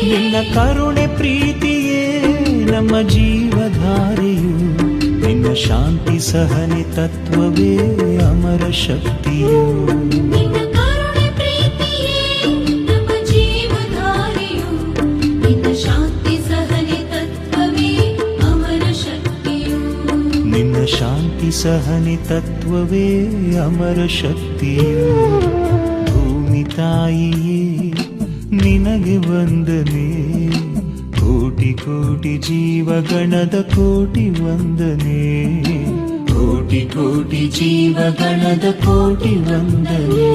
ನಿನ್ನ ಕರುಣೆ ಪ್ರೀತಿಯೇ ನಮ್ಮ ಜೀವಧಾರೆಯು, ನಿನ್ನ ಶಾಂತಿ ಸಹನೆ ತತ್ವವೇ ಅಮರ ಶಕ್ತಿಯು. ನಿನ್ನ ಕರುಣೆ ಪ್ರೀತಿಯೇ ನಮ್ಮ ಜೀವಧಾರೆಯು, ನಿನ್ನ ಶಾಂತಿ ಸಹನೆ ತತ್ವವೇ ಅಮರ ಶಕ್ತಿಯು. ನಿನ್ನ ಶಾಂತಿ ಸಹನೆ ತತ್ವವೇ ಅಮರ ಶಕ್ತಿಯು. ಭೂಮಿ ತಾಯಿಯೇ ನಿನಗೆ ವಂದನೆ, ಕೋಟಿ ಕೋಟಿ ಜೀವಗಣದ ಕೋಟಿ ವಂದನೆ, ಕೋಟಿ ಕೋಟಿ ಜೀವಗಣದ ಕೋಟಿ ವಂದನೆ.